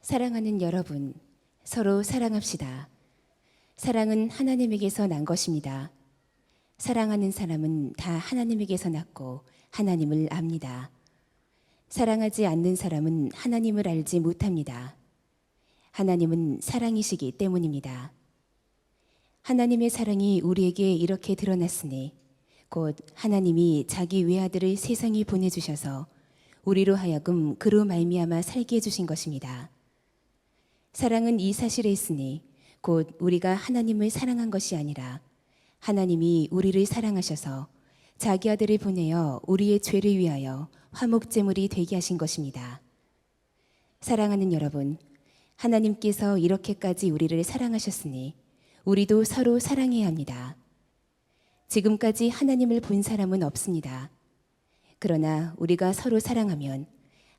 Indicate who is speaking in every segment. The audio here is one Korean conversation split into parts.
Speaker 1: 사랑하는 여러분, 서로 사랑합시다. 사랑은 하나님에게서 난 것입니다. 사랑하는 사람은 다 하나님에게서 났고 하나님을 압니다. 사랑하지 않는 사람은 하나님을 알지 못합니다. 하나님은 사랑이시기 때문입니다. 하나님의 사랑이 우리에게 이렇게 드러났으니 곧 하나님이 자기 외아들을 세상에 보내주셔서 우리로 하여금 그로 말미암아 살게 해주신 것입니다. 사랑은 이 사실에 있으니 곧 우리가 하나님을 사랑한 것이 아니라 하나님이 우리를 사랑하셔서 자기 아들을 보내어 우리의 죄를 위하여 화목제물이 되게 하신 것입니다. 사랑하는 여러분, 하나님께서 이렇게까지 우리를 사랑하셨으니 우리도 서로 사랑해야 합니다. 지금까지 하나님을 본 사람은 없습니다. 그러나 우리가 서로 사랑하면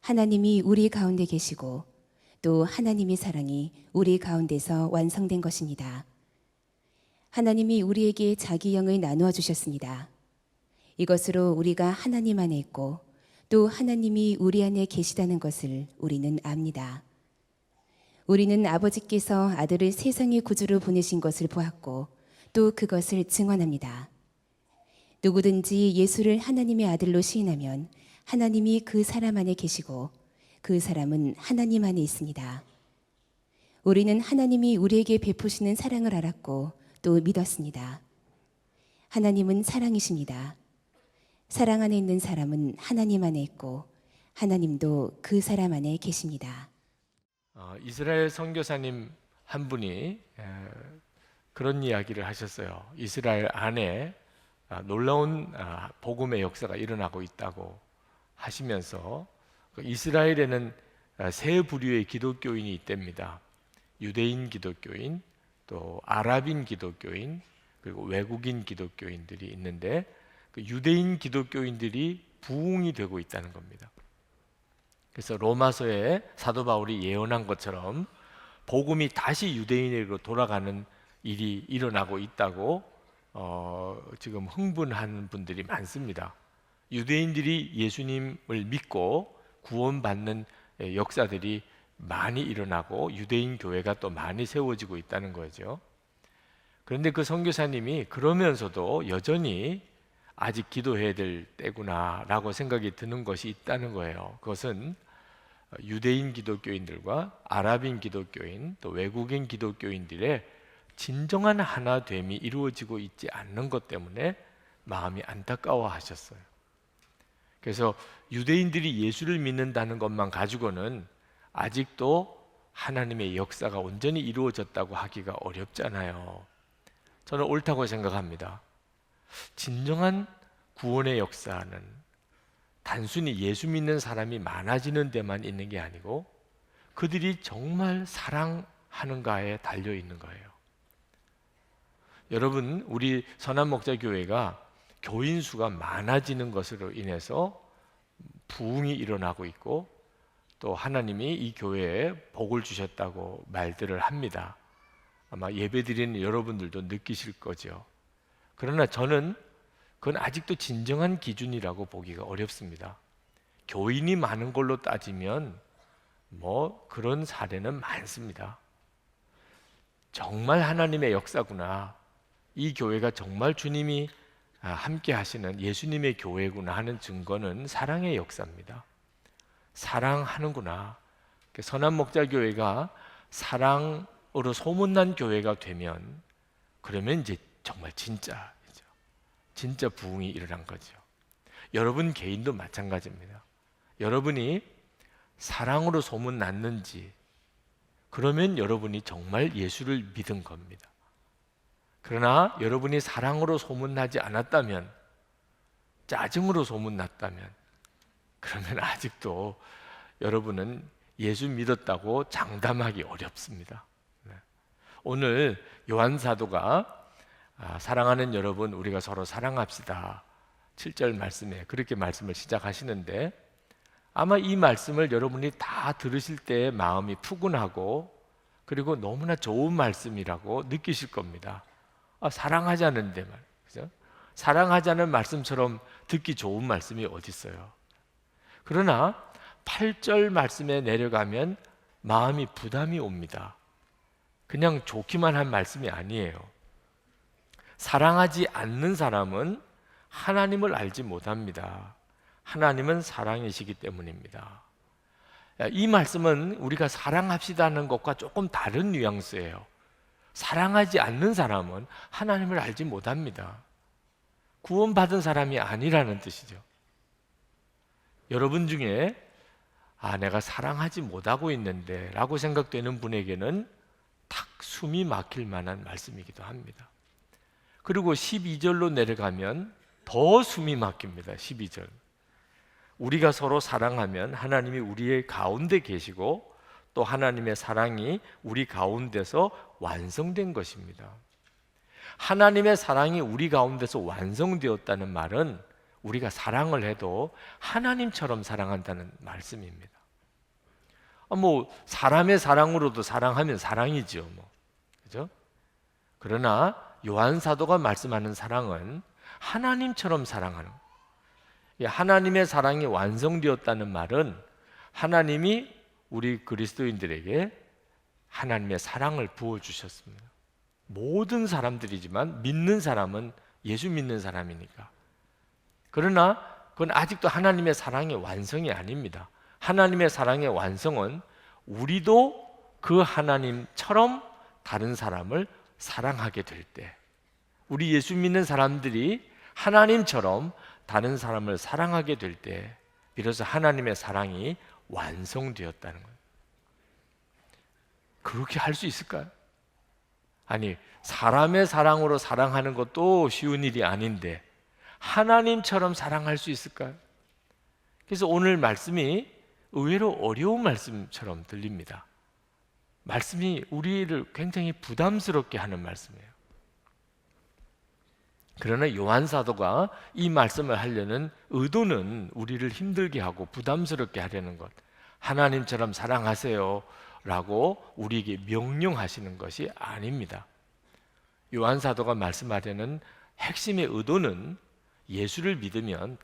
Speaker 1: 하나님이 우리 가운데 계시고 또 하나님의 사랑이 우리 가운데서 완성된 것입니다. 하나님이 우리에게 자기 영을 나누어 주셨습니다. 이것으로 우리가 하나님 안에 있고 또 하나님이 우리 안에 계시다는 것을 우리는 압니다. 우리는 아버지께서 아들을 세상의 구주로 보내신 것을 보았고 또 그것을 증언합니다. 누구든지 예수를 하나님의 아들로 시인하면 하나님이 그 사람 안에 계시고 그 사람은 하나님 안에 있습니다. 우리는 하나님이 우리에게 베푸시는 사랑을 알았고 또 믿었습니다. 하나님은 사랑이십니다. 사랑 안에 있는 사람은 하나님 안에 있고 하나님도 그 사람 안에 계십니다.
Speaker 2: 이스라엘 선교사님 한 분이 그런 이야기를 하셨어요. 이스라엘 안에 놀라운 복음의 역사가 일어나고 있다고 하시면서 이스라엘에는 세 부류의 기독교인이 있답니다. 유대인 기독교인, 또 아랍인 기독교인, 그리고 외국인 기독교인들이 있는데 그 유대인 기독교인들이 부흥이 되고 있다는 겁니다. 그래서 로마서에 사도 바울이 예언한 것처럼 복음이 다시 유대인에게로 돌아가는 일이 일어나고 있다고 지금 흥분하는 분들이 많습니다. 유대인들이 예수님을 믿고 구원받는 역사들이 많이 일어나고 유대인 교회가 또 많이 세워지고 있다는 거죠. 그런데 그 선교사님이 그러면서도 여전히 아직 기도해야 될 때구나라고 생각이 드는 것이 있다는 거예요. 그것은 유대인 기독교인들과 아랍인 기독교인 또 외국인 기독교인들의 진정한 하나됨이 이루어지고 있지 않는 것 때문에 마음이 안타까워하셨어요. 그래서 유대인들이 예수를 믿는다는 것만 가지고는 아직도 하나님의 역사가 온전히 이루어졌다고 하기가 어렵잖아요. 저는 옳다고 생각합니다. 진정한 구원의 역사는 단순히 예수 믿는 사람이 많아지는 데만 있는 게 아니고 그들이 정말 사랑하는가에 달려 있는 거예요. 여러분, 우리 선한목자교회가 교인 수가 많아지는 것으로 인해서 부흥이 일어나고 있고 또 하나님이 이 교회에 복을 주셨다고 말들을 합니다. 아마 예배드리는 여러분들도 느끼실 거죠. 그러나 저는 그건 아직도 진정한 기준이라고 보기가 어렵습니다. 교인이 많은 걸로 따지면 그런 사례는 많습니다. 정말 하나님의 역사구나, 이 교회가 정말 주님이 함께 하시는 예수님의 교회구나 하는 증거는 사랑의 역사입니다. 사랑하는구나. 선한목자교회가 사랑으로 소문난 교회가 되면 그러면 이제 정말 진짜 부흥이 일어난 거죠. 여러분 개인도 마찬가지입니다. 여러분이 사랑으로 소문났는지 그러면 여러분이 정말 예수를 믿은 겁니다. 그러나 여러분이 사랑으로 소문나지 않았다면, 짜증으로 소문났다면 그러면 아직도 여러분은 예수 믿었다고 장담하기 어렵습니다. 오늘 요한 사도가 사랑하는 여러분, 우리가 서로 사랑합시다 7절 말씀에 그렇게 말씀을 시작하시는데 아마 이 말씀을 여러분이 다 들으실 때 마음이 푸근하고 그리고 너무나 좋은 말씀이라고 느끼실 겁니다. 사랑하자는데 말이죠. 사랑하자는 말씀처럼 듣기 좋은 말씀이 어디 있어요? 그러나 8절 말씀에 내려가면 마음이 부담이 옵니다. 그냥 좋기만 한 말씀이 아니에요. 사랑하지 않는 사람은 하나님을 알지 못합니다. 하나님은 사랑이시기 때문입니다. 이 말씀은 우리가 사랑합시다는 것과 조금 다른 뉘앙스예요. 사랑하지 않는 사람은 하나님을 알지 못합니다. 구원받은 사람이 아니라는 뜻이죠. 여러분 중에 내가 사랑하지 못하고 있는데 라고 생각되는 분에게는 탁 숨이 막힐 만한 말씀이기도 합니다. 그리고 12절로 내려가면 더 숨이 막힙니다. 12절. 우리가 서로 사랑하면 하나님이 우리의 가운데 계시고 또 하나님의 사랑이 우리 가운데서 완성된 것입니다. 하나님의 사랑이 우리 가운데서 완성되었다는 말은 우리가 사랑을 해도 하나님처럼 사랑한다는 말씀입니다. 사람의 사랑으로도 사랑하면 사랑이죠. 그죠? 그러나 요한 사도가 말씀하는 사랑은 하나님처럼 사랑하는 거예요. 하나님의 사랑이 완성되었다는 말은 하나님이 우리 그리스도인들에게 하나님의 사랑을 부어주셨습니다. 모든 사람들이지만 믿는 사람은 예수 믿는 사람이니까. 그러나 그건 아직도 하나님의 사랑의 완성이 아닙니다. 하나님의 사랑의 완성은 우리도 그 하나님처럼 다른 사람을 사랑하게 될 때, 우리 예수 믿는 사람들이 하나님처럼 다른 사람을 사랑하게 될 때 비로소 하나님의 사랑이 완성되었다는 거예요. 그렇게 할 수 있을까요? 아니, 사람의 사랑으로 사랑하는 것도 쉬운 일이 아닌데 하나님처럼 사랑할 수 있을까요? 그래서 오늘 말씀이 의외로 어려운 말씀처럼 들립니다. 말씀이 우리를 굉장히 부담스럽게 하는 말씀이에요. 그러나 요한 사도가 이 말씀을 하려는 의도는 우리를 힘들게 하고 부담스럽게 하려는 것, 하나님처럼 사랑하세요 라고 우리에게 명령하시는 것이 아닙니다. 요한 사도가 말씀하려는 핵심의 의도는 예수를 믿으면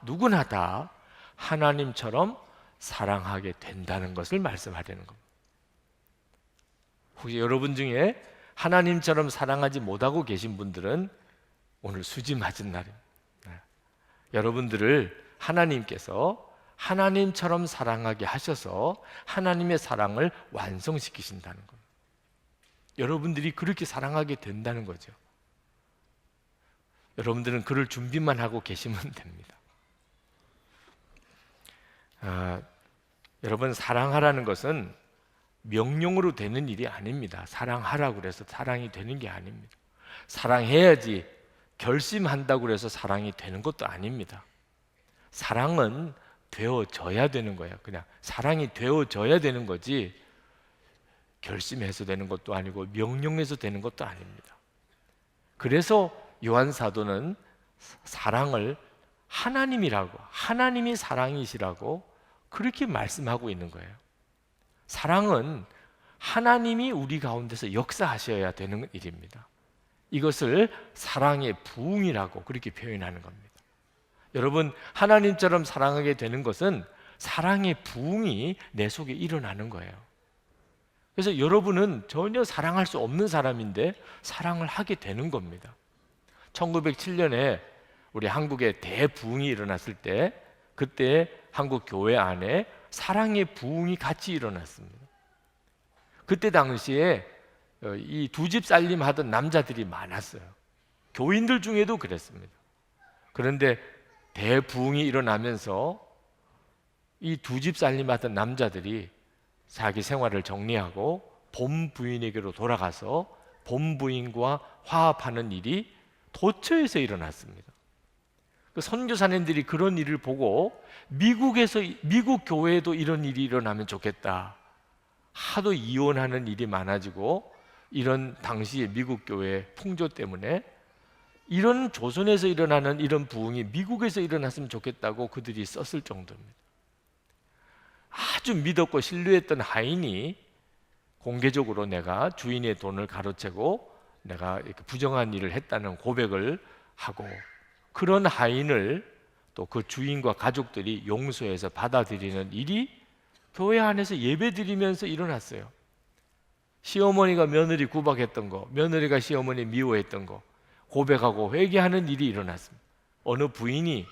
Speaker 2: 누구나 다 하나님처럼 사랑하게 된다는 것을 말씀하려는 겁니다. 혹시 여러분 중에 하나님처럼 사랑하지 못하고 계신 분들은 오늘 수지 맞은 날입니다. 여러분들을 하나님께서 하나님처럼 사랑하게 하셔서 하나님의 사랑을 완성시키신다는 겁니다. 여러분들이 그렇게 사랑하게 된다는 거죠. 여러분들은 그럴 준비만 하고 계시면 됩니다. 여러분, 사랑하라는 것은 명령으로 되는 일이 아닙니다. 사랑하라고 그래서 사랑이 되는 게 아닙니다. 사랑해야지 결심한다고 해서 사랑이 되는 것도 아닙니다. 사랑은 되어져야 되는 거예요. 그냥 사랑이 되어져야 되는 거지 결심해서 되는 것도 아니고 명령해서 되는 것도 아닙니다. 그래서 요한 사도는 사랑을 하나님이라고, 하나님이 사랑이시라고 그렇게 말씀하고 있는 거예요. 사랑은 하나님이 우리 가운데서 역사하셔야 되는 일입니다. 이것을 사랑의 부흥이라고 그렇게 표현하는 겁니다. 여러분, 하나님처럼 사랑하게 되는 것은 사랑의 부흥이 내 속에 일어나는 거예요. 그래서 여러분은 전혀 사랑할 수 없는 사람인데 사랑을 하게 되는 겁니다. 1907년에 우리 한국에 대부흥이 일어났을 때 그때 한국 교회 안에 사랑의 부흥이 같이 일어났습니다. 그때 당시에 이 두 집 살림 하던 남자들이 많았어요. 교인들 중에도 그랬습니다. 그런데 대부흥이 일어나면서 이 두 집 살림 하던 남자들이 자기 생활을 정리하고 본 부인에게로 돌아가서 본 부인과 화합하는 일이 도처에서 일어났습니다. 그 선교사님들이 그런 일을 보고 미국 교회에도 이런 일이 일어나면 좋겠다. 하도 이혼하는 일이 많아지고 이런 당시의 미국 교회의 풍조 때문에 이런 조선에서 일어나는 이런 부흥이 미국에서 일어났으면 좋겠다고 그들이 썼을 정도입니다. 아주 믿었고 신뢰했던 하인이 공개적으로 내가 주인의 돈을 가로채고 내가 이렇게 부정한 일을 했다는 고백을 하고 그런 하인을 또 그 주인과 가족들이 용서해서 받아들이는 일이 교회 안에서 예배 드리면서 일어났어요. 시어머니가 며느리 구박했던 거, 며느리가 시어머니 미워했던 거 고백하고 회개하는 일이 일어났습니다. 어느 부인이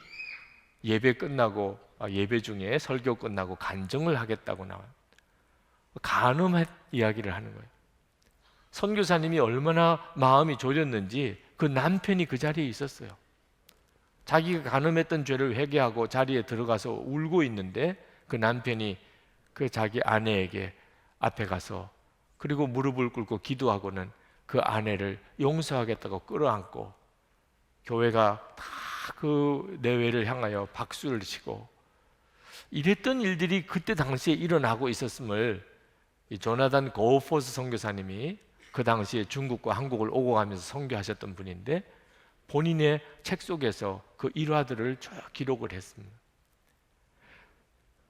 Speaker 2: 예배 중에 설교 끝나고 간증을 하겠다고 나와요. 간음한 이야기를 하는 거예요. 선교사님이 얼마나 마음이 졸였는지 그 남편이 그 자리에 있었어요. 자기가 간음했던 죄를 회개하고 자리에 들어가서 울고 있는데 그 남편이 그 자기 아내에게 앞에 가서 그리고 무릎을 꿇고 기도하고는 그 아내를 용서하겠다고 끌어안고 교회가 다 그 내외를 향하여 박수를 치고 이랬던 일들이 그때 당시에 일어나고 있었음을 이 조나단 고우포스 선교사님이 그 당시에 중국과 한국을 오고 가면서 선교하셨던 분인데 본인의 책 속에서 그 일화들을 쭉 기록을 했습니다.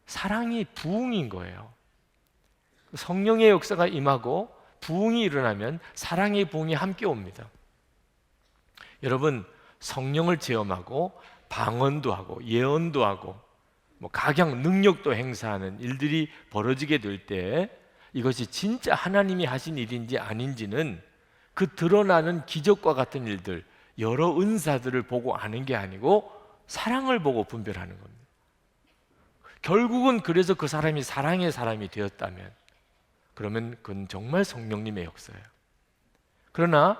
Speaker 2: 사랑이 부흥인 거예요. 성령의 역사가 임하고 부흥이 일어나면 사랑의 부흥이 함께 옵니다. 여러분, 성령을 체험하고 방언도 하고 예언도 하고 각양 능력도 행사하는 일들이 벌어지게 될 때 이것이 진짜 하나님이 하신 일인지 아닌지는 그 드러나는 기적과 같은 일들, 여러 은사들을 보고 아는 게 아니고 사랑을 보고 분별하는 겁니다. 결국은 그래서 그 사람이 사랑의 사람이 되었다면 그러면 그건 정말 성령님의 역사예요. 그러나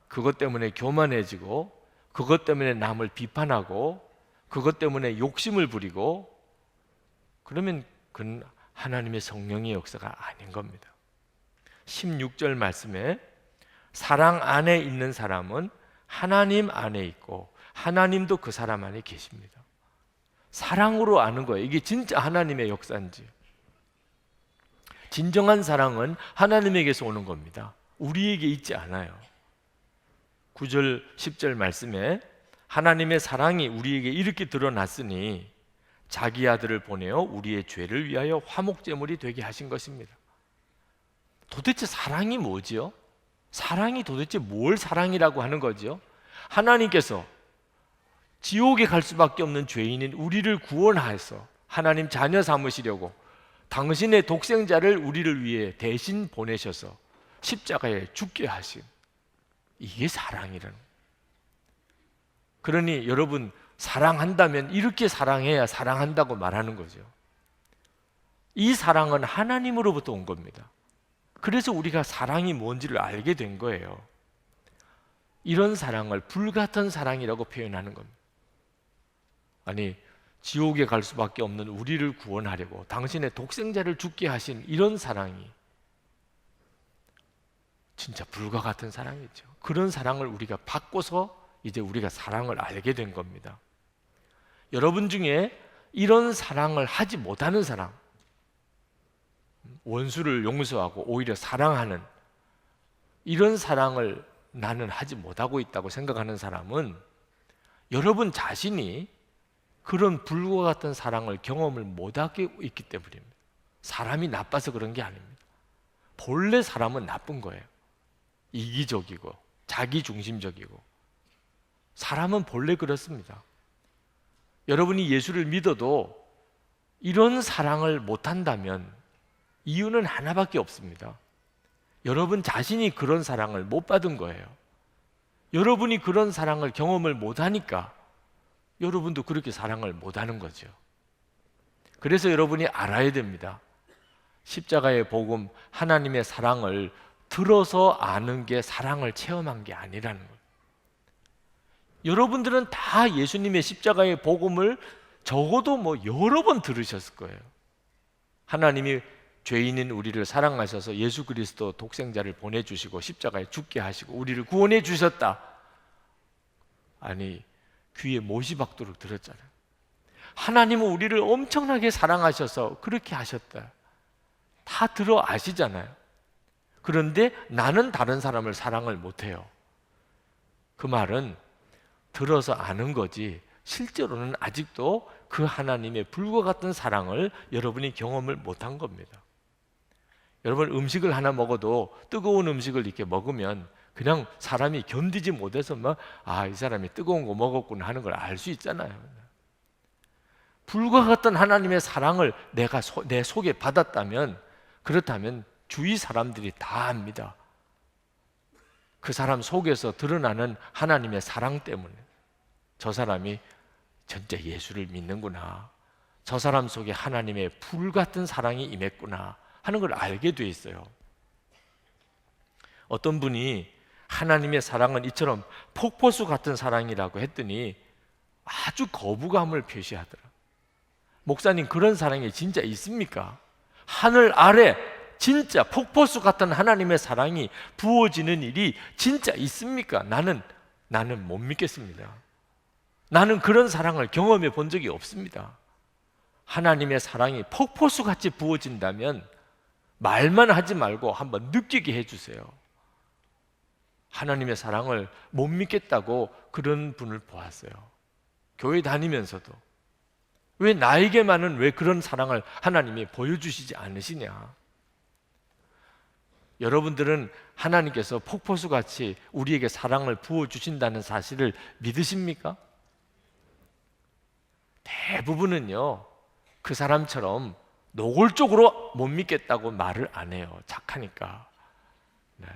Speaker 2: 그것 때문에 교만해지고 그것 때문에 남을 비판하고 그것 때문에 욕심을 부리고 그러면 그건 하나님의 성령의 역사가 아닌 겁니다. 16절 말씀에 사랑 안에 있는 사람은 하나님 안에 있고 하나님도 그 사람 안에 계십니다. 사랑으로 아는 거예요. 이게 진짜 하나님의 역사인지. 진정한 사랑은 하나님에게서 오는 겁니다. 우리에게 있지 않아요. 9절 10절 말씀에 하나님의 사랑이 우리에게 이렇게 드러났으니 자기 아들을 보내어 우리의 죄를 위하여 화목제물이 되게 하신 것입니다. 도대체 사랑이 뭐지요? 사랑이 도대체 뭘 사랑이라고 하는 거죠? 하나님께서 지옥에 갈 수밖에 없는 죄인인 우리를 구원하여서 하나님 자녀 삼으시려고 당신의 독생자를 우리를 위해 대신 보내셔서 십자가에 죽게 하신, 이게 사랑이라는 거예요. 그러니 여러분, 사랑한다면 이렇게 사랑해야 사랑한다고 말하는 거죠. 이 사랑은 하나님으로부터 온 겁니다. 그래서 우리가 사랑이 뭔지를 알게 된 거예요. 이런 사랑을 불같은 사랑이라고 표현하는 겁니다. 아니, 지옥에 갈 수밖에 없는 우리를 구원하려고 당신의 독생자를 죽게 하신 이런 사랑이 진짜 불과 같은 사랑이죠. 그런 사랑을 우리가 받고서 이제 우리가 사랑을 알게 된 겁니다. 여러분 중에 이런 사랑을 하지 못하는 사람, 원수를 용서하고 오히려 사랑하는 이런 사랑을 나는 하지 못하고 있다고 생각하는 사람은 여러분 자신이 그런 불과 같은 사랑을 경험을 못하고 있기 때문입니다. 사람이 나빠서 그런 게 아닙니다. 본래 사람은 나쁜 거예요. 이기적이고 자기중심적이고 사람은 본래 그렇습니다. 여러분이 예수를 믿어도 이런 사랑을 못한다면 이유는 하나밖에 없습니다. 여러분 자신이 그런 사랑을 못 받은 거예요. 여러분이 그런 사랑을 경험을 못하니까 여러분도 그렇게 사랑을 못하는 거죠. 그래서 여러분이 알아야 됩니다. 십자가의 복음, 하나님의 사랑을 들어서 아는 게 사랑을 체험한 게 아니라는 거예요. 여러분들은 다 예수님의 십자가의 복음을 적어도 여러 번 들으셨을 거예요. 하나님이 죄인인 우리를 사랑하셔서 예수 그리스도 독생자를 보내주시고 십자가에 죽게 하시고 우리를 구원해 주셨다. 아니, 귀에 못이 박도록 들었잖아요. 하나님은 우리를 엄청나게 사랑하셔서 그렇게 하셨다. 다 들어 아시잖아요. 그런데 나는 다른 사람을 사랑을 못해요. 그 말은 들어서 아는 거지 실제로는 아직도 그 하나님의 불과 같은 사랑을 여러분이 경험을 못한 겁니다. 여러분, 음식을 하나 먹어도 뜨거운 음식을 이렇게 먹으면 그냥 사람이 견디지 못해서 이 사람이 뜨거운 거 먹었구나 하는 걸 알 수 있잖아요. 불과 같은 하나님의 사랑을 내가 내 속에 받았다면, 그렇다면 주위 사람들이 다 압니다. 그 사람 속에서 드러나는 하나님의 사랑 때문에 저 사람이 진짜 예수를 믿는구나, 저 사람 속에 하나님의 불같은 사랑이 임했구나 하는 걸 알게 돼 있어요. 어떤 분이 하나님의 사랑은 이처럼 폭포수 같은 사랑이라고 했더니 아주 거부감을 표시하더라. 목사님, 그런 사랑이 진짜 있습니까? 하늘 아래 진짜 폭포수 같은 하나님의 사랑이 부어지는 일이 진짜 있습니까? 나는 못 믿겠습니다. 나는 그런 사랑을 경험해 본 적이 없습니다. 하나님의 사랑이 폭포수같이 부어진다면 말만 하지 말고 한번 느끼게 해주세요. 하나님의 사랑을 못 믿겠다고 그런 분을 보았어요. 교회 다니면서도. 왜 나에게만은 왜 그런 사랑을 하나님이 보여주시지 않으시냐? 여러분들은 하나님께서 폭포수같이 우리에게 사랑을 부어주신다는 사실을 믿으십니까? 대부분은요, 그 사람처럼 노골적으로 못 믿겠다고 말을 안 해요. 착하니까. 네.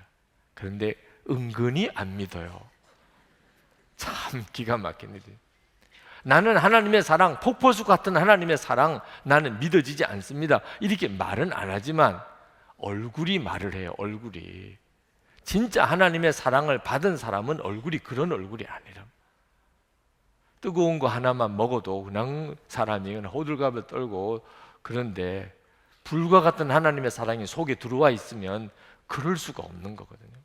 Speaker 2: 그런데 은근히 안 믿어요. 참 기가 막힌 일이에요. 나는 하나님의 사랑, 폭포수 같은 하나님의 사랑, 나는 믿어지지 않습니다, 이렇게 말은 안 하지만 얼굴이 말을 해요. 얼굴이. 진짜 하나님의 사랑을 받은 사람은 얼굴이 그런 얼굴이 아니라, 뜨거운 거 하나만 먹어도 그냥 사람이 호들갑을 떨고, 그런데 불과 같은 하나님의 사랑이 속에 들어와 있으면 그럴 수가 없는 거거든요.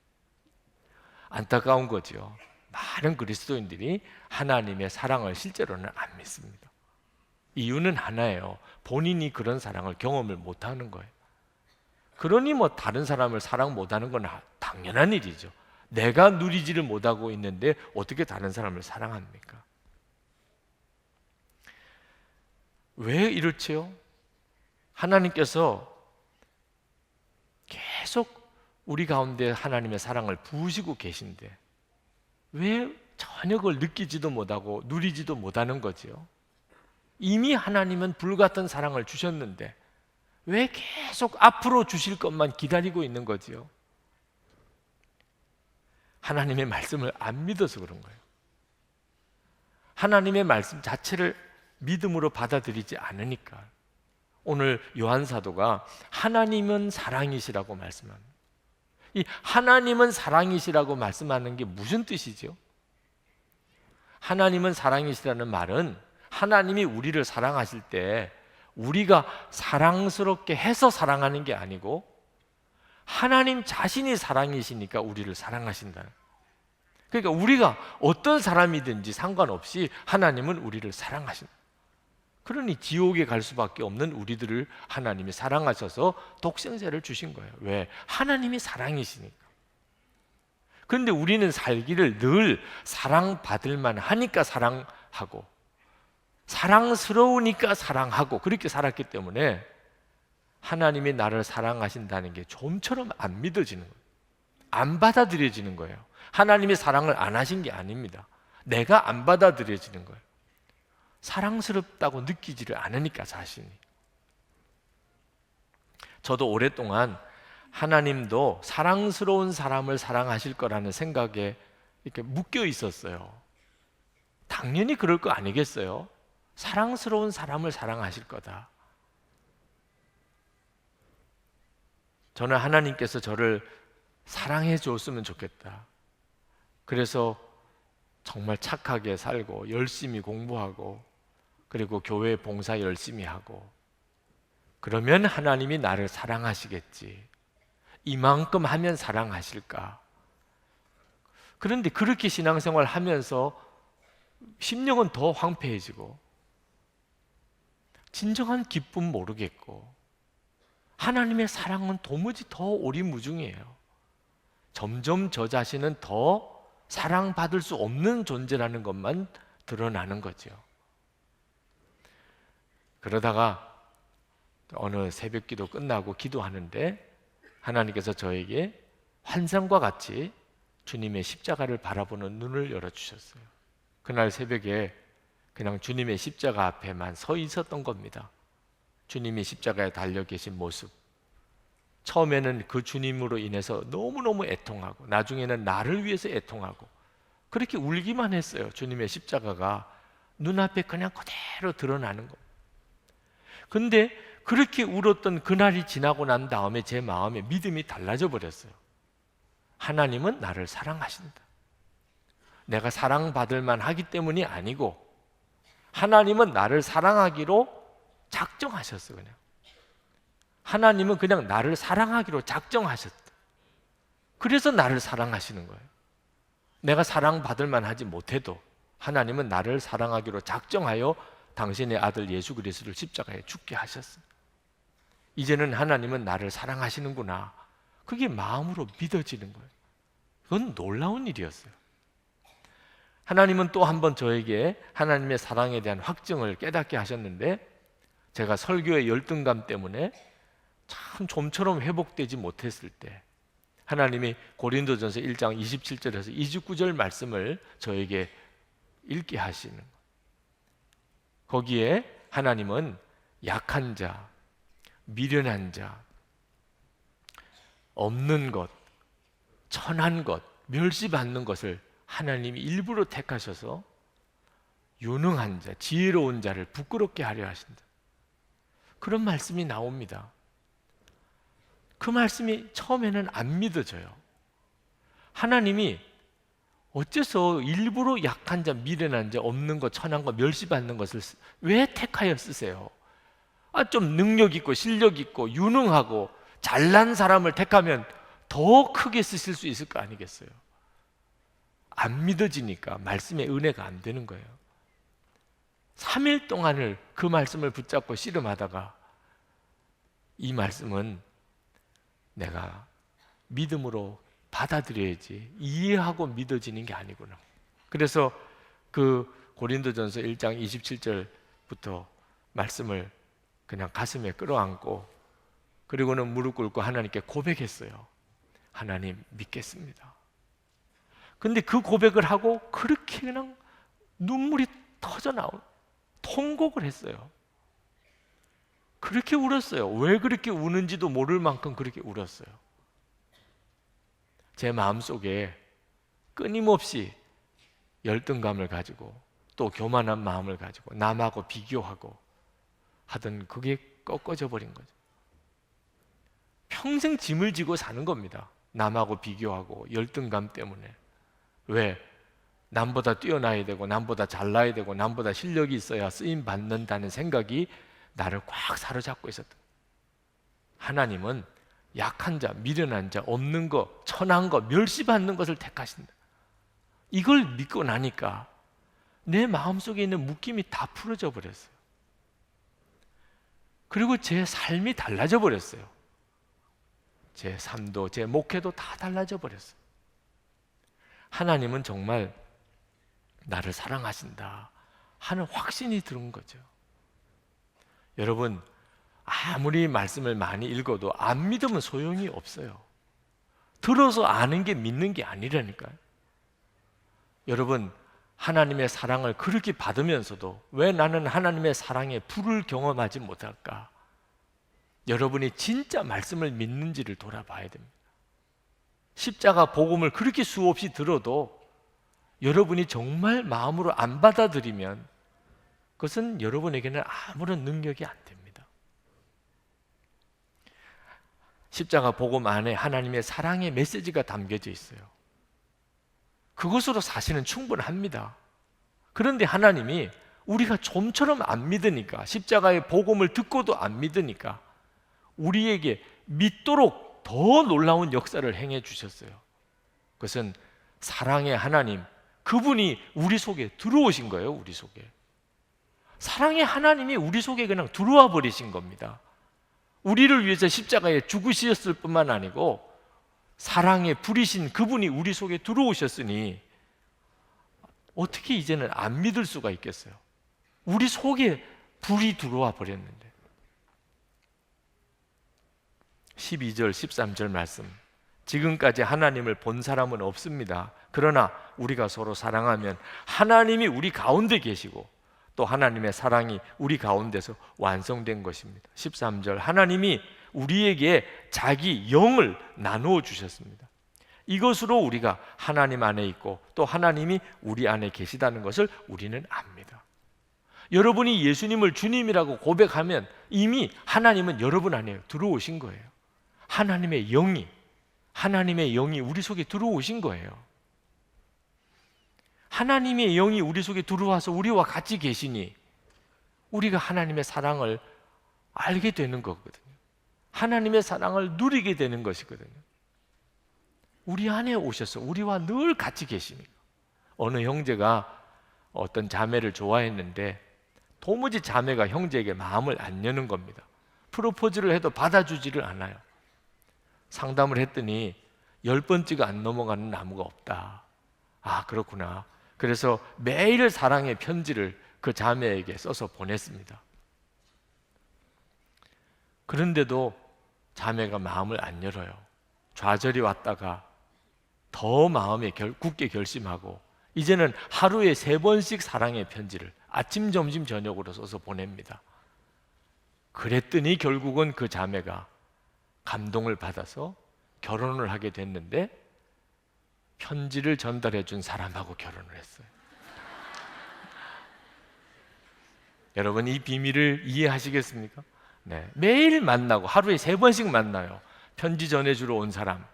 Speaker 2: 안타까운 거죠. 많은 그리스도인들이 하나님의 사랑을 실제로는 안 믿습니다. 이유는 하나예요. 본인이 그런 사랑을 경험을 못하는 거예요. 그러니 뭐 다른 사람을 사랑 못하는 건 당연한 일이죠. 내가 누리지를 못하고 있는데 어떻게 다른 사람을 사랑합니까? 왜 이렇지요? 하나님께서 계속 우리 가운데 하나님의 사랑을 부으시고 계신데 왜 전혀 그걸 느끼지도 못하고 누리지도 못하는 거지요? 이미 하나님은 불같은 사랑을 주셨는데 왜 계속 앞으로 주실 것만 기다리고 있는 거지요? 하나님의 말씀을 안 믿어서 그런 거예요. 하나님의 말씀 자체를 믿음으로 받아들이지 않으니까. 오늘 요한 사도가 하나님은 사랑이시라고 말씀합니다. 이 하나님은 사랑이시라고 말씀하는 게 무슨 뜻이죠? 하나님은 사랑이시라는 말은 하나님이 우리를 사랑하실 때 우리가 사랑스럽게 해서 사랑하는 게 아니고 하나님 자신이 사랑이시니까 우리를 사랑하신다. 그러니까 우리가 어떤 사람이든지 상관없이 하나님은 우리를 사랑하신다. 그러니 지옥에 갈 수밖에 없는 우리들을 하나님이 사랑하셔서 독생자를 주신 거예요. 왜? 하나님이 사랑이시니까. 그런데 우리는 살기를 늘 사랑받을 만하니까 사랑하고 사랑스러우니까 사랑하고 그렇게 살았기 때문에 하나님이 나를 사랑하신다는 게 좀처럼 안 믿어지는 거예요. 안 받아들여지는 거예요. 하나님이 사랑을 안 하신 게 아닙니다. 내가 안 받아들여지는 거예요. 사랑스럽다고 느끼지를 않으니까 자신이. 저도 오랫동안 하나님도 사랑스러운 사람을 사랑하실 거라는 생각에 이렇게 묶여 있었어요. 당연히 그럴 거 아니겠어요? 사랑스러운 사람을 사랑하실 거다. 저는 하나님께서 저를 사랑해 줬으면 좋겠다. 그래서 정말 착하게 살고 열심히 공부하고 그리고 교회 봉사 열심히 하고 그러면 하나님이 나를 사랑하시겠지. 이만큼 하면 사랑하실까? 그런데 그렇게 신앙생활 하면서 심령은 더 황폐해지고 진정한 기쁨 모르겠고 하나님의 사랑은 도무지 더 오리무중이에요. 점점 저 자신은 더 사랑받을 수 없는 존재라는 것만 드러나는 거죠. 그러다가 어느 새벽기도 끝나고 기도하는데 하나님께서 저에게 환상과 같이 주님의 십자가를 바라보는 눈을 열어주셨어요. 그날 새벽에 그냥 주님의 십자가 앞에만 서 있었던 겁니다. 주님이 십자가에 달려 계신 모습. 처음에는 그 주님으로 인해서 너무너무 애통하고 나중에는 나를 위해서 애통하고 그렇게 울기만 했어요. 주님의 십자가가 눈앞에 그냥 그대로 드러나는 것. 근데 그렇게 울었던 그날이 지나고 난 다음에 제 마음에 믿음이 달라져 버렸어요. 하나님은 나를 사랑하신다. 내가 사랑받을 만하기 때문이 아니고 하나님은 나를 사랑하기로 작정하셨어. 그냥 하나님은 그냥 나를 사랑하기로 작정하셨다. 그래서 나를 사랑하시는 거예요. 내가 사랑받을 만하지 못해도 하나님은 나를 사랑하기로 작정하여 당신의 아들 예수 그리스도를 십자가에 죽게 하셨습니다. 이제는 하나님은 나를 사랑하시는구나. 그게 마음으로 믿어지는 거예요. 그건 놀라운 일이었어요. 하나님은 또 한 번 저에게 하나님의 사랑에 대한 확증을 깨닫게 하셨는데, 제가 설교의 열등감 때문에 참 좀처럼 회복되지 못했을 때 하나님이 고린도전서 1장 27절에서 29절 말씀을 저에게 읽게 하시는 거예요. 거기에 하나님은 약한 자, 미련한 자, 없는 것, 천한 것, 멸시받는 것을 하나님이 일부러 택하셔서 유능한 자, 지혜로운 자를 부끄럽게 하려 하신다. 그런 말씀이 나옵니다. 그 말씀이 처음에는 안 믿어져요. 하나님이 어째서 일부러 약한 자, 미련한 자, 없는 것, 천한 것, 멸시받는 것을 왜 택하여 쓰세요? 좀 능력 있고 실력 있고 유능하고 잘난 사람을 택하면 더 크게 쓰실 수 있을 거 아니겠어요? 안 믿어지니까 말씀의 은혜가 안 되는 거예요. 3일 동안을 그 말씀을 붙잡고 씨름하다가 이 말씀은 내가 믿음으로 받아들여야지 이해하고 믿어지는 게 아니구나. 그래서 그 고린도전서 1장 27절부터 말씀을 그냥 가슴에 끌어안고 그리고는 무릎 꿇고 하나님께 고백했어요. 하나님 믿겠습니다. 근데 그 고백을 하고 그렇게 그냥 눈물이 터져 나온 통곡을 했어요. 그렇게 울었어요. 왜 그렇게 우는지도 모를 만큼 그렇게 울었어요. 제 마음속에 끊임없이 열등감을 가지고 또 교만한 마음을 가지고 남하고 비교하고 하던 그게 꺾어져 버린 거죠. 평생 짐을 지고 사는 겁니다. 남하고 비교하고 열등감 때문에. 왜? 남보다 뛰어나야 되고 남보다 잘나야 되고 남보다 실력이 있어야 쓰임 받는다는 생각이 나를 꽉 사로잡고 있었다. 하나님은 약한 자, 미련한 자, 없는 것, 천한 것, 멸시받는 것을 택하신다. 이걸 믿고 나니까 내 마음속에 있는 묶임이 다 풀어져 버렸어요. 그리고 제 삶이 달라져 버렸어요. 제 삶도 제 목회도 다 달라져 버렸어요. 하나님은 정말 나를 사랑하신다 하는 확신이 드는 거죠. 여러분, 아무리 말씀을 많이 읽어도 안 믿으면 소용이 없어요. 들어서 아는 게 믿는 게 아니라니까요. 여러분, 하나님의 사랑을 그렇게 받으면서도 왜 나는 하나님의 사랑의 불을 경험하지 못할까? 여러분이 진짜 말씀을 믿는지를 돌아봐야 됩니다. 십자가 복음을 그렇게 수없이 들어도 여러분이 정말 마음으로 안 받아들이면 그것은 여러분에게는 아무런 능력이 안 됩니다. 십자가 복음 안에 하나님의 사랑의 메시지가 담겨져 있어요. 그것으로 사실은 충분합니다. 그런데 하나님이 우리가 좀처럼 안 믿으니까, 십자가의 복음을 듣고도 안 믿으니까 우리에게 믿도록 더 놀라운 역사를 행해 주셨어요. 그것은 사랑의 하나님, 그분이 우리 속에 들어오신 거예요. 우리 속에 사랑의 하나님이 우리 속에 그냥 들어와 버리신 겁니다. 우리를 위해서 십자가에 죽으셨을 뿐만 아니고 사랑의 불이신 그분이 우리 속에 들어오셨으니 어떻게 이제는 안 믿을 수가 있겠어요? 우리 속에 불이 들어와 버렸는데. 12절 13절 말씀, 지금까지 하나님을 본 사람은 없습니다. 그러나 우리가 서로 사랑하면 하나님이 우리 가운데 계시고 또 하나님의 사랑이 우리 가운데서 완성된 것입니다. 13절, 하나님이 우리에게 자기 영을 나누어 주셨습니다. 이것으로 우리가 하나님 안에 있고 또 하나님이 우리 안에 계시다는 것을 우리는 압니다. 여러분이 예수님을 주님이라고 고백하면 이미 하나님은 여러분 안에 들어오신 거예요. 하나님의 영이 우리 속에 들어오신 거예요. 하나님의 영이 우리 속에 들어와서 우리와 같이 계시니 우리가 하나님의 사랑을 알게 되는 거거든요. 하나님의 사랑을 누리게 되는 것이거든요. 우리 안에 오셔서 우리와 늘 같이 계시니까. 어느 형제가 어떤 자매를 좋아했는데 도무지 자매가 형제에게 마음을 안 여는 겁니다. 프로포즈를 해도 받아주지를 않아요. 상담을 했더니 10번째가 안 넘어가는 나무가 없다. 아, 그렇구나. 그래서 매일 사랑의 편지를 그 자매에게 써서 보냈습니다. 그런데도 자매가 마음을 안 열어요. 좌절이 왔다가 더 마음에 굳게 결심하고 이제는 하루에 3번씩 사랑의 편지를 아침, 점심, 저녁으로 써서 보냅니다. 그랬더니 결국은 그 자매가 감동을 받아서 결혼을 하게 됐는데 편지를 전달해 준 사람하고 결혼을 했어요. 여러분, 이 비밀을 이해하시겠습니까? 네, 매일 만나고 하루에 3번씩 만나요. 편지 전해주러 온 사람.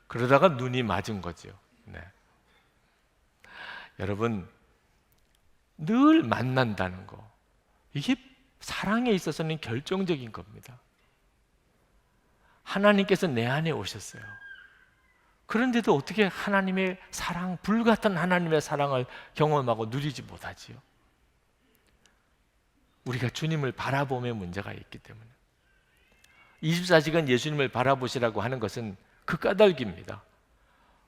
Speaker 2: 그러다가 눈이 맞은 거죠. 네. 여러분, 늘 만난다는 거, 이게 사랑에 있어서는 결정적인 겁니다. 하나님께서 내 안에 오셨어요. 그런데도 어떻게 하나님의 사랑, 불같은 하나님의 사랑을 경험하고 누리지 못하지요? 우리가 주님을 바라봄의 문제가 있기 때문에. 24시간 예수님을 바라보시라고 하는 것은 그 까닭입니다.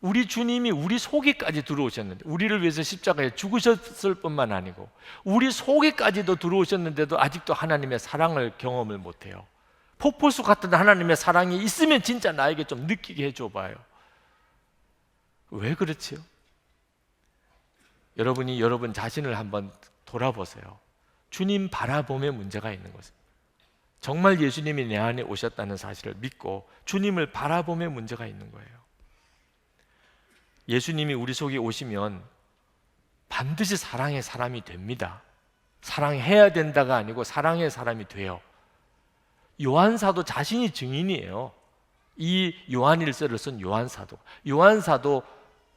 Speaker 2: 우리 주님이 우리 속에까지 들어오셨는데, 우리를 위해서 십자가에 죽으셨을 뿐만 아니고 우리 속에까지도 들어오셨는데도 아직도 하나님의 사랑을 경험을 못해요. 폭포수 같은 하나님의 사랑이 있으면 진짜 나에게 좀 느끼게 해줘 봐요. 왜 그렇지요? 여러분이 여러분 자신을 한번 돌아보세요. 주님 바라봄의 문제가 있는 것입니다. 정말 예수님이 내 안에 오셨다는 사실을 믿고 주님을 바라봄의 문제가 있는 거예요. 예수님이 우리 속에 오시면 반드시 사랑의 사람이 됩니다. 사랑해야 된다가 아니고 사랑의 사람이 돼요. 요한사도 자신이 증인이에요. 이 요한일서를 쓴 요한사도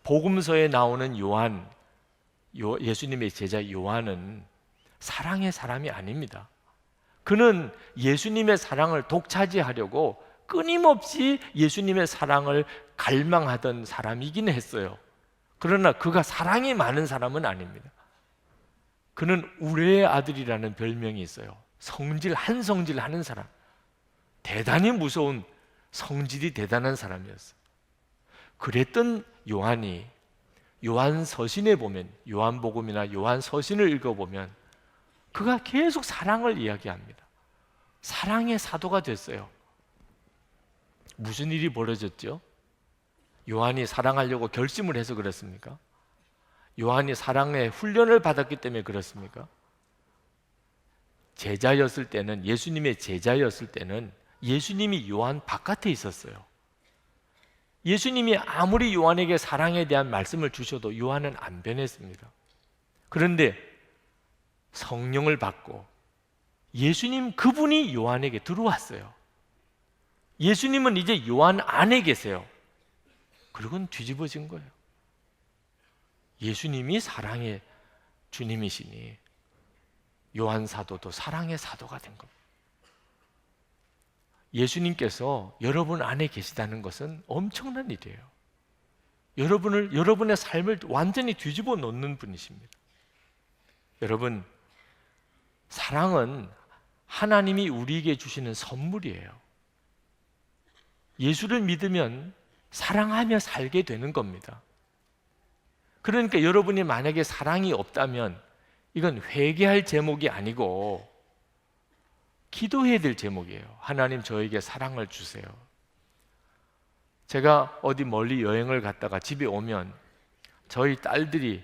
Speaker 2: 복음서에 나오는 요한, 예수님의 제자 요한은 사랑의 사람이 아닙니다. 그는 예수님의 사랑을 독차지하려고 끊임없이 예수님의 사랑을 갈망하던 사람이긴 했어요. 그러나 그가 사랑이 많은 사람은 아닙니다. 그는 우레의 아들이라는 별명이 있어요. 한성질 하는 사람. 대단히 무서운, 성질이 대단한 사람이었어요. 그랬던 요한이 요한서신에 보면, 요한복음이나 요한서신을 읽어보면 그가 계속 사랑을 이야기합니다. 사랑의 사도가 됐어요. 무슨 일이 벌어졌죠? 요한이 사랑하려고 결심을 해서 그렇습니까? 요한이 사랑의 훈련을 받았기 때문에 그렇습니까? 제자였을 때는, 예수님의 제자였을 때는 예수님이 요한 바깥에 있었어요. 예수님이 아무리 요한에게 사랑에 대한 말씀을 주셔도 요한은 안 변했습니다. 그런데 성령을 받고 예수님 그분이 요한에게 들어왔어요. 예수님은 이제 요한 안에 계세요. 그리고는 뒤집어진 거예요. 예수님이 사랑의 주님이시니 요한 사도도 사랑의 사도가 된 겁니다. 예수님께서 여러분 안에 계시다는 것은 엄청난 일이에요. 여러분의 삶을 완전히 뒤집어 놓는 분이십니다. 여러분, 사랑은 하나님이 우리에게 주시는 선물이에요. 예수를 믿으면 사랑하며 살게 되는 겁니다. 그러니까 여러분이 만약에 사랑이 없다면 이건 회개할 제목이 아니고 기도해야 될 제목이에요. 하나님, 저에게 사랑을 주세요. 제가 어디 멀리 여행을 갔다가 집에 오면 저희 딸들이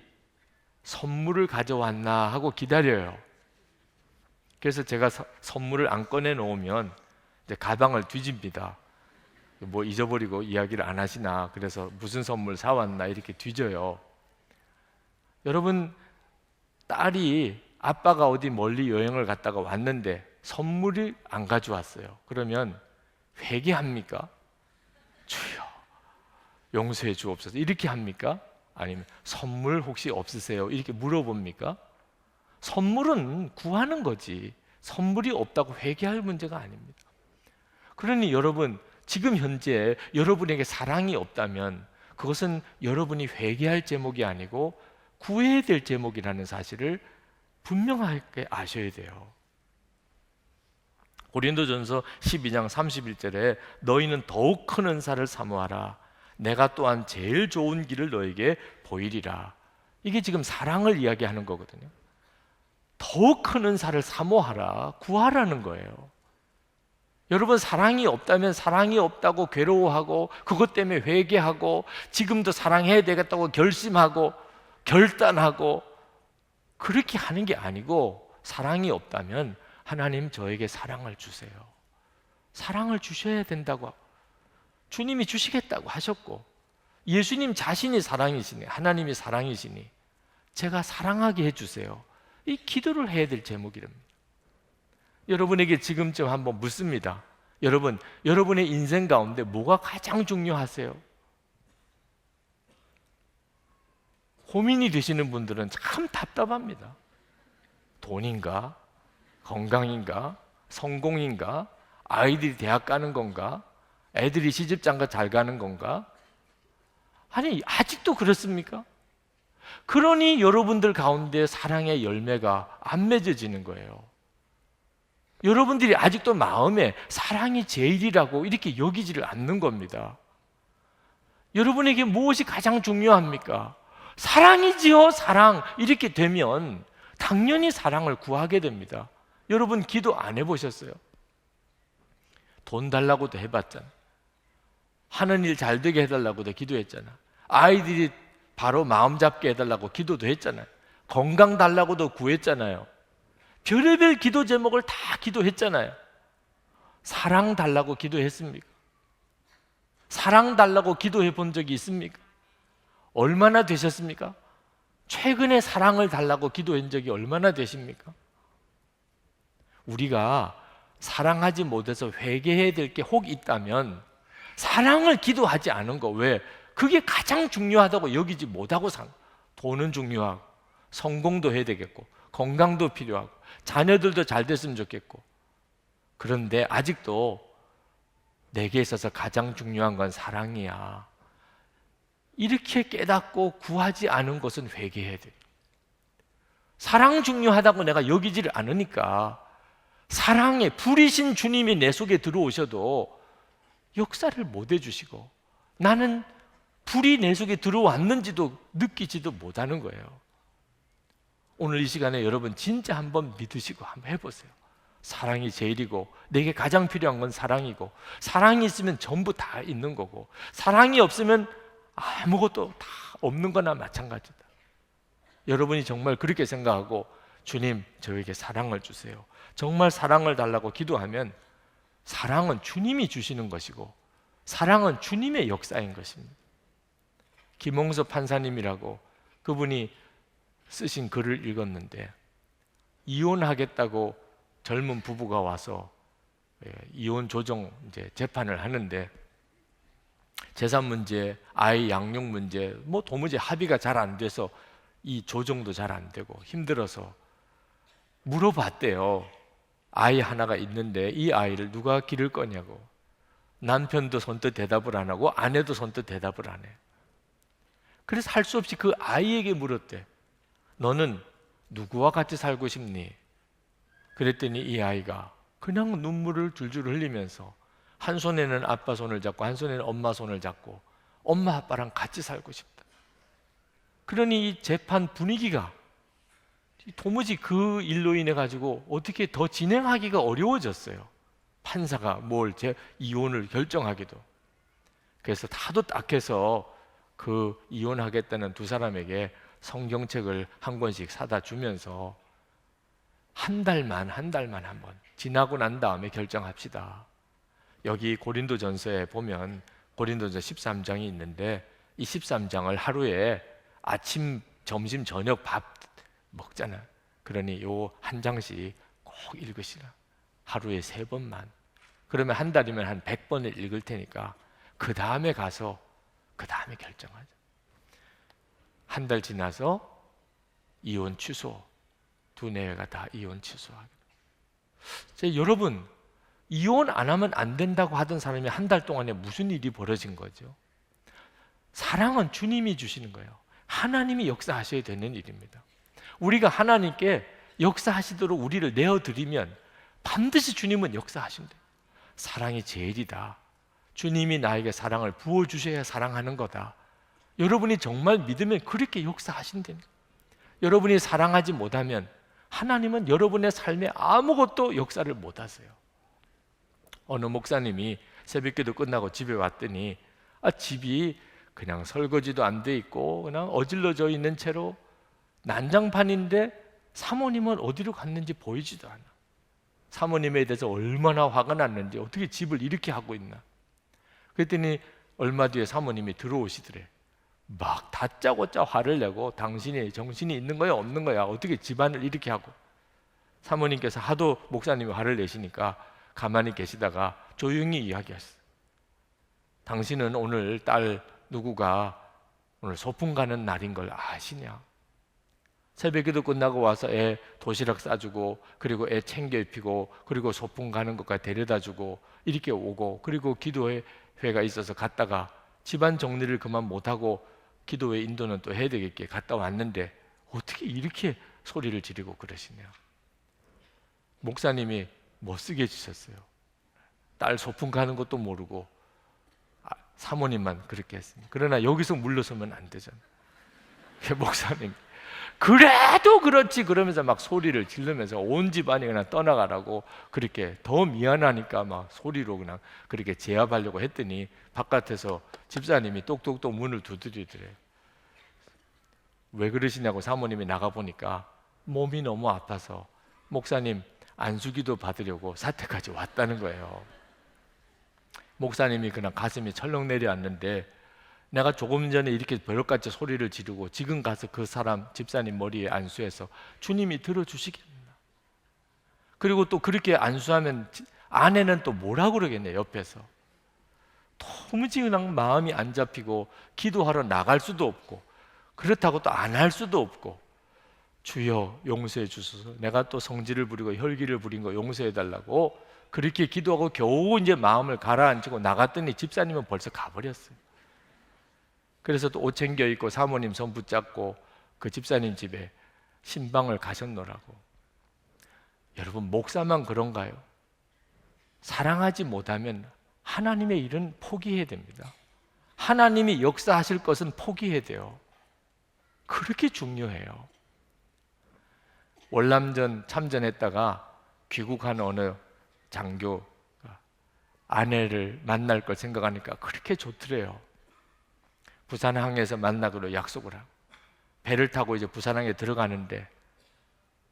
Speaker 2: 선물을 가져왔나 하고 기다려요. 그래서 제가 선물을 안 꺼내 놓으면 이제 가방을 뒤집니다. 뭐 잊어버리고 이야기를 안 하시나, 그래서 무슨 선물 사왔나 이렇게 뒤져요. 여러분, 딸이 아빠가 어디 멀리 여행을 갔다가 왔는데 선물을 안 가져왔어요. 그러면 회개합니까? 주여 용서해 주옵소서 이렇게 합니까? 아니면 선물 혹시 없으세요? 이렇게 물어봅니까? 선물은 구하는 거지 선물이 없다고 회개할 문제가 아닙니다. 그러니 여러분, 지금 현재 여러분에게 사랑이 없다면 그것은 여러분이 회개할 제목이 아니고 구해야 될 제목이라는 사실을 분명하게 아셔야 돼요. 고린도전서 12장 31절에 너희는 더욱 큰 은사를 사모하라. 내가 또한 제일 좋은 길을 너에게 보이리라. 이게 지금 사랑을 이야기하는 거거든요. 더욱 큰 은사를 사모하라, 구하라는 거예요. 여러분, 사랑이 없다면 사랑이 없다고 괴로워하고 그것 때문에 회개하고 지금도 사랑해야 되겠다고 결심하고 결단하고 그렇게 하는 게 아니고, 사랑이 없다면 하나님 저에게 사랑을 주세요. 사랑을 주셔야 된다고 주님이 주시겠다고 하셨고, 예수님 자신이 사랑이시니, 하나님이 사랑이시니 제가 사랑하게 해주세요. 이 기도를 해야 될 제목이랍니다. 여러분에게 지금쯤 한번 묻습니다. 여러분, 여러분의 인생 가운데 뭐가 가장 중요하세요? 고민이 되시는 분들은 참 답답합니다. 돈인가? 건강인가? 성공인가? 아이들이 대학 가는 건가? 애들이 시집장가 잘 가는 건가? 아니, 아직도 그렇습니까? 그러니 여러분들 가운데 사랑의 열매가 안 맺어지는 거예요. 여러분들이 아직도 마음에 사랑이 제일이라고 이렇게 여기지를 않는 겁니다. 여러분에게 무엇이 가장 중요합니까? 사랑이지요, 사랑. 이렇게 되면 당연히 사랑을 구하게 됩니다. 여러분, 기도 안 해보셨어요? 돈 달라고도 해봤잖아. 하는 일 잘 되게 해달라고도 기도했잖아. 아이들이 바로 마음 잡게 해달라고 기도도 했잖아요. 건강 달라고도 구했잖아요. 별의별 기도 제목을 다 기도했잖아요. 사랑 달라고 기도했습니까? 사랑 달라고 기도해 본 적이 있습니까? 얼마나 되셨습니까? 최근에 사랑을 달라고 기도한 적이 얼마나 되십니까? 우리가 사랑하지 못해서 회개해야 될 게 혹 있다면 사랑을 기도하지 않은 거, 왜? 그게 가장 중요하다고 여기지 못하고 돈은 중요하고 성공도 해야 되겠고 건강도 필요하고 자녀들도 잘 됐으면 좋겠고, 그런데 아직도 내게 있어서 가장 중요한 건 사랑이야, 이렇게 깨닫고 구하지 않은 것은 회개해야 돼요. 사랑 중요하다고 내가 여기지를 않으니까 사랑의 불이신 주님이 내 속에 들어오셔도 역사를 못 해주시고 나는 불이 내 속에 들어왔는지도 느끼지도 못하는 거예요. 오늘 이 시간에 여러분 진짜 한번 믿으시고 한번 해보세요. 사랑이 제일이고 내게 가장 필요한 건 사랑이고, 사랑이 있으면 전부 다 있는 거고, 사랑이 없으면 아무것도 다 없는 거나 마찬가지다. 여러분이 정말 그렇게 생각하고 주님 저에게 사랑을 주세요, 정말 사랑을 달라고 기도하면 사랑은 주님이 주시는 것이고 사랑은 주님의 역사인 것입니다. 김홍서 판사님이라고 그분이 쓰신 글을 읽었는데, 이혼하겠다고 젊은 부부가 와서 이혼 조정 이제 재판을 하는데 재산 문제, 아이 양육 문제, 뭐 도무지 합의가 잘 안 돼서 이 조정도 잘 안 되고 힘들어서 물어봤대요. 아이 하나가 있는데 이 아이를 누가 기를 거냐고. 남편도 선뜻 대답을 안 하고 아내도 선뜻 대답을 안 해. 그래서 할 수 없이 그 아이에게 물었대. 너는 누구와 같이 살고 싶니? 그랬더니 이 아이가 그냥 눈물을 줄줄 흘리면서 한 손에는 아빠 손을 잡고 한 손에는 엄마 손을 잡고 엄마 아빠랑 같이 살고 싶다. 그러니 이 재판 분위기가 도무지 그 일로 인해 가지고 어떻게 더 진행하기가 어려워졌어요. 판사가 이혼을 결정하기도. 그래서 하도 딱해서 그 이혼하겠다는 두 사람에게 성경책을 한 권씩 사다 주면서 한 달만 한번 지나고 난 다음에 결정합시다. 여기 고린도전서에 보면 고린도전서 13장이 있는데 이 13장을 하루에 아침, 점심, 저녁 밥 먹잖아. 그러니 요 한 장씩 꼭 읽으시라. 하루에 3번만. 그러면 한 달이면 한 100번을 읽을 테니까 그 다음에 가서 그 다음에 결정하자. 한 달 지나서 이혼 취소. 두뇌가 다 이혼 취소하게. 여러분, 이혼 안 하면 안 된다고 하던 사람이 한 달 동안에 무슨 일이 벌어진 거죠? 사랑은 주님이 주시는 거예요. 하나님이 역사하셔야 되는 일입니다. 우리가 하나님께 역사하시도록 우리를 내어드리면 반드시 주님은 역사하신대요. 사랑이 제일이다. 주님이 나에게 사랑을 부어주셔야 사랑하는 거다. 여러분이 정말 믿으면 그렇게 역사하신다니까. 여러분이 사랑하지 못하면 하나님은 여러분의 삶에 아무것도 역사를 못 하세요. 어느 목사님이 새벽기도 끝나고 집에 왔더니 집이 그냥 설거지도 안 돼 있고 그냥 어질러져 있는 채로 난장판인데 사모님은 어디로 갔는지 보이지도 않아. 사모님에 대해서 얼마나 화가 났는지 어떻게 집을 이렇게 하고 있나. 그랬더니 얼마 뒤에 사모님이 들어오시더래. 막 다짜고짜 화를 내고 당신이 정신이 있는 거야 없는 거야 어떻게 집안을 이렇게 하고. 사모님께서 하도 목사님이 화를 내시니까 가만히 계시다가 조용히 이야기했어요. 당신은 오늘 딸 누구가 오늘 소풍 가는 날인 걸 아시냐? 새벽기도 끝나고 와서 애 도시락 싸주고 그리고 애 챙겨 입히고 그리고 소풍 가는 것까지 데려다주고 이렇게 오고 그리고 기도회가 있어서 갔다가 집안 정리를 그만 못하고 기도회 인도는 또 해야 되겠게 갔다 왔는데 어떻게 이렇게 소리를 지르고 그러시냐. 목사님이 못쓰게 해주셨어요. 딸 소풍 가는 것도 모르고 사모님만 그렇게 했습니다. 그러나 여기서 물러서면 안 되잖아요. 목사님 그래도 그렇지 그러면서 막 소리를 지르면서 온 집안이 그냥 떠나가라고 그렇게 더 미안하니까 막 소리로 그냥 그렇게 제압하려고 했더니 바깥에서 집사님이 똑똑똑 문을 두드리더래. 왜 그러시냐고 사모님이 나가보니까 몸이 너무 아파서 목사님 안수기도 받으려고 사택까지 왔다는 거예요. 목사님이 그냥 가슴이 철렁 내려앉는데 내가 조금 전에 이렇게 벼락같이 소리를 지르고 지금 가서 그 사람 집사님 머리에 안수해서 주님이 들어주시겠나. 그리고 또 그렇게 안수하면 아내는 또 뭐라고 그러겠네. 옆에서 도무지 그냥 마음이 안 잡히고 기도하러 나갈 수도 없고 그렇다고 또 안 할 수도 없고 주여 용서해 주소서 내가 또 성질을 부리고 혈기를 부린 거 용서해 달라고 그렇게 기도하고 겨우 이제 마음을 가라앉히고 나갔더니 집사님은 벌써 가버렸어요. 그래서 또 옷 챙겨 입고 사모님 손 붙잡고 그 집사님 집에 신방을 가셨노라고. 여러분 목사만 그런가요? 사랑하지 못하면 하나님의 일은 포기해야 됩니다. 하나님이 역사하실 것은 포기해야 돼요. 그렇게 중요해요. 월남전 참전했다가 귀국한 어느 장교가 아내를 만날 걸 생각하니까 그렇게 좋더래요. 부산항에서 만나기로 약속을 하고 배를 타고 이제 부산항에 들어가는데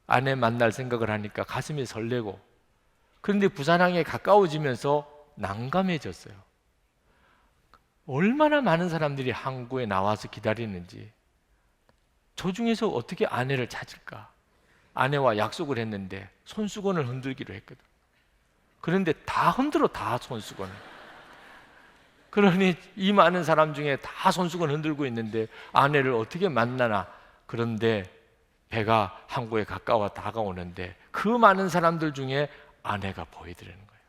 Speaker 2: 아내 만날 생각을 하니까 가슴이 설레고 그런데 부산항에 가까워지면서 난감해졌어요. 얼마나 많은 사람들이 항구에 나와서 기다리는지 저 중에서 어떻게 아내를 찾을까? 아내와 약속을 했는데 손수건을 흔들기로 했거든. 그런데 다 흔들어 다 손수건을. 그러니 이 많은 사람 중에 다 손수건 흔들고 있는데 아내를 어떻게 만나나. 그런데 배가 항구에 가까워 다가오는데 그 많은 사람들 중에 아내가 보이더라는 거예요.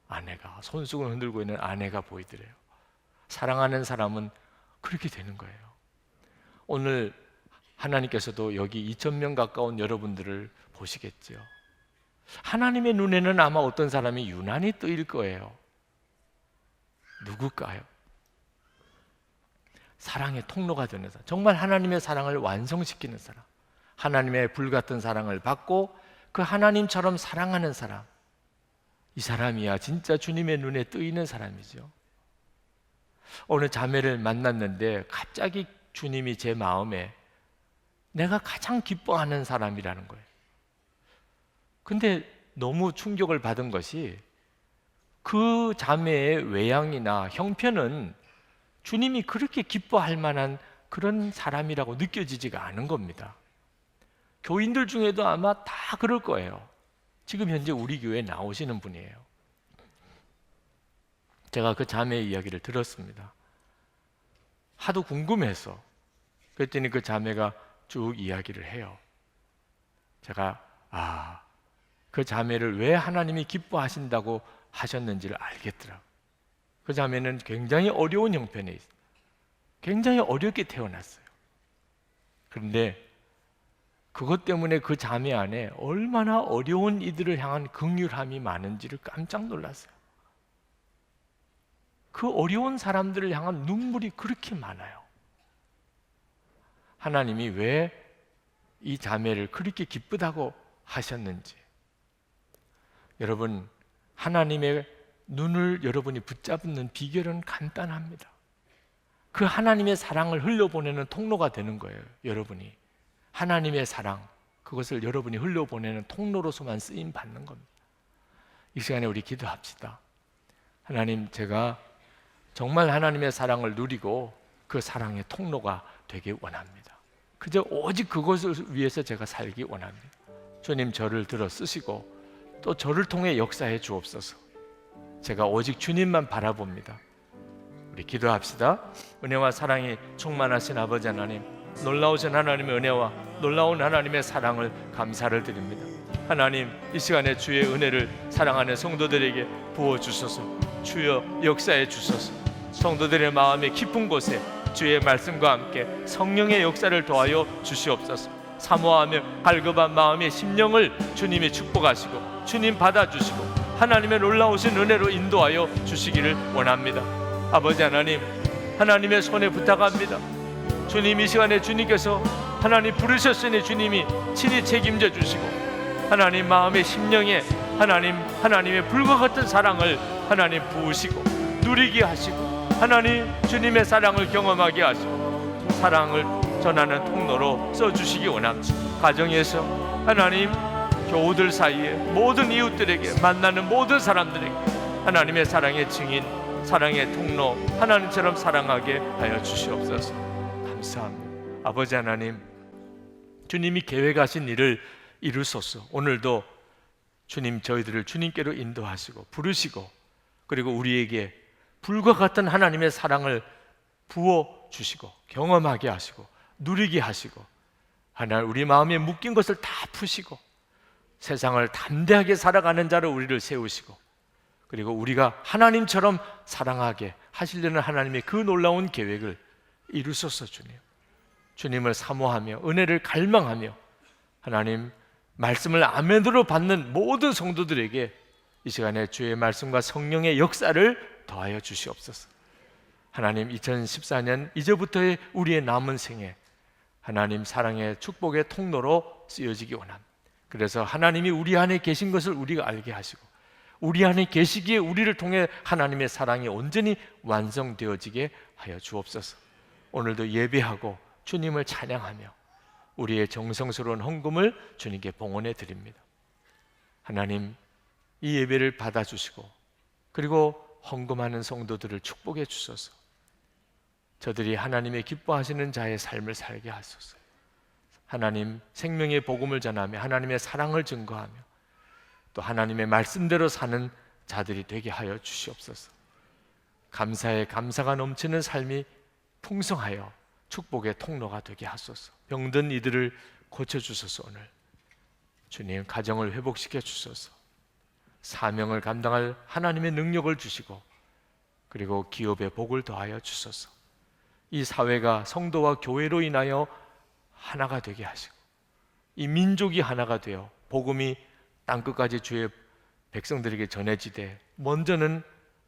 Speaker 2: 아내가 손수건 흔들고 있는 아내가 보이더래요. 사랑하는 사람은 그렇게 되는 거예요. 오늘 하나님께서도 여기 2,000명 가까운 여러분들을 보시겠죠. 하나님의 눈에는 아마 어떤 사람이 유난히 뜨일 거예요. 누굴까요? 사랑의 통로가 되는 사람, 정말 하나님의 사랑을 완성시키는 사람, 하나님의 불같은 사랑을 받고 그 하나님처럼 사랑하는 사람, 이 사람이야 진짜 주님의 눈에 뜨이는 사람이죠. 어느 자매를 만났는데 갑자기 주님이 제 마음에 내가 가장 기뻐하는 사람이라는 거예요. 근데 너무 충격을 받은 것이 그 자매의 외양이나 형편은 주님이 그렇게 기뻐할 만한 그런 사람이라고 느껴지지가 않은 겁니다. 교인들 중에도 아마 다 그럴 거예요. 지금 현재 우리 교회에 나오시는 분이에요. 제가 그 자매의 이야기를 들었습니다. 하도 궁금해서. 그랬더니 그 자매가 쭉 이야기를 해요. 제가 그 자매를 왜 하나님이 기뻐하신다고 하셨는지를 알겠더라고요. 그 자매는 굉장히 어려운 형편에 있어요. 굉장히 어렵게 태어났어요. 그런데 그것 때문에 그 자매 안에 얼마나 어려운 이들을 향한 긍휼함이 많은지를 깜짝 놀랐어요. 그 어려운 사람들을 향한 눈물이 그렇게 많아요. 하나님이 왜 이 자매를 그렇게 기쁘다고 하셨는지. 여러분, 하나님의 눈을 여러분이 붙잡는 비결은 간단합니다. 그 하나님의 사랑을 흘려보내는 통로가 되는 거예요. 여러분이 하나님의 사랑, 그것을 여러분이 흘려보내는 통로로서만 쓰임 받는 겁니다. 이 시간에 우리 기도합시다. 하나님, 제가 정말 하나님의 사랑을 누리고 그 사랑의 통로가 되길 원합니다. 그저 오직 그것을 위해서 제가 살기 원합니다. 주님, 저를 들어 쓰시고 또 저를 통해 역사해 주옵소서. 제가 오직 주님만 바라봅니다. 우리 기도합시다. 은혜와 사랑이 충만하신 아버지 하나님, 놀라우신 하나님의 은혜와 놀라운 하나님의 사랑을 감사를 드립니다. 하나님, 이 시간에 주의 은혜를 사랑하는 성도들에게 부어주소서. 주여 역사해 주소서. 성도들의 마음의 깊은 곳에 주의 말씀과 함께 성령의 역사를 더하여 주시옵소서. 사모하며 갈급한 마음의 심령을 주님이 축복하시고 주님 받아주시고 하나님의 놀라우신 은혜로 인도하여 주시기를 원합니다. 아버지 하나님, 하나님의 손에 부탁합니다. 주님, 이 시간에 주님께서 하나님 부르셨으니 주님이 친히 책임져 주시고 하나님 마음의 심령에 하나님의 불과 같은 사랑을 하나님 부으시고 누리게 하시고 하나님 주님의 사랑을 경험하게 하시고 사랑을 전하는 통로로 써주시기 원합니다. 가정에서 하나님, 교우들 사이에 모든 이웃들에게 만나는 모든 사람들에게 하나님의 사랑의 증인, 사랑의 통로, 하나님처럼 사랑하게 하여 주시옵소서. 감사합니다. 아버지 하나님, 주님이 계획하신 일을 이루소서. 오늘도 주님, 저희들을 주님께로 인도하시고 부르시고 그리고 우리에게 불과 같은 하나님의 사랑을 부어주시고 경험하게 하시고 누리게 하시고 하나님, 우리 마음에 묶인 것을 다 푸시고 세상을 담대하게 살아가는 자로 우리를 세우시고 그리고 우리가 하나님처럼 사랑하게 하시려는 하나님의 그 놀라운 계획을 이루소서. 주님을 사모하며 은혜를 갈망하며 하나님 말씀을 아멘으로 받는 모든 성도들에게 이 시간에 주의 말씀과 성령의 역사를 더하여 주시옵소서. 하나님, 2014년 이제부터의 우리의 남은 생에 하나님 사랑의 축복의 통로로 쓰여지기 원합니다. 그래서 하나님이 우리 안에 계신 것을 우리가 알게 하시고 우리 안에 계시기에 우리를 통해 하나님의 사랑이 온전히 완성되어지게 하여 주옵소서. 오늘도 예배하고 주님을 찬양하며 우리의 정성스러운 헌금을 주님께 봉헌해 드립니다. 하나님, 이 예배를 받아주시고 그리고 헌금하는 성도들을 축복해 주소서. 저들이 하나님의 기뻐하시는 자의 삶을 살게 하소서. 하나님, 생명의 복음을 전하며 하나님의 사랑을 증거하며 또 하나님의 말씀대로 사는 자들이 되게 하여 주시옵소서. 감사에 감사가 넘치는 삶이 풍성하여 축복의 통로가 되게 하소서. 병든 이들을 고쳐주소서. 오늘 주님, 가정을 회복시켜 주소서. 사명을 감당할 하나님의 능력을 주시고 그리고 기업의 복을 더하여 주소서. 이 사회가 성도와 교회로 인하여 하나가 되게 하시고 이 민족이 하나가 되어 복음이 땅끝까지 주의 백성들에게 전해지되 먼저는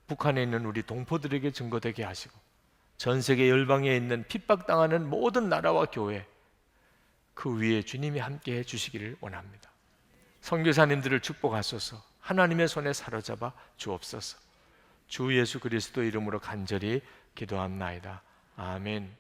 Speaker 2: 북한에 있는 우리 동포들에게 증거되게 하시고 전 세계 열방에 있는 핍박당하는 모든 나라와 교회 그 위에 주님이 함께해 주시기를 원합니다. 선교사님들을 축복하소서. 하나님의 손에 사로잡아 주옵소서. 주 예수 그리스도 이름으로 간절히 기도합나이다. 아멘.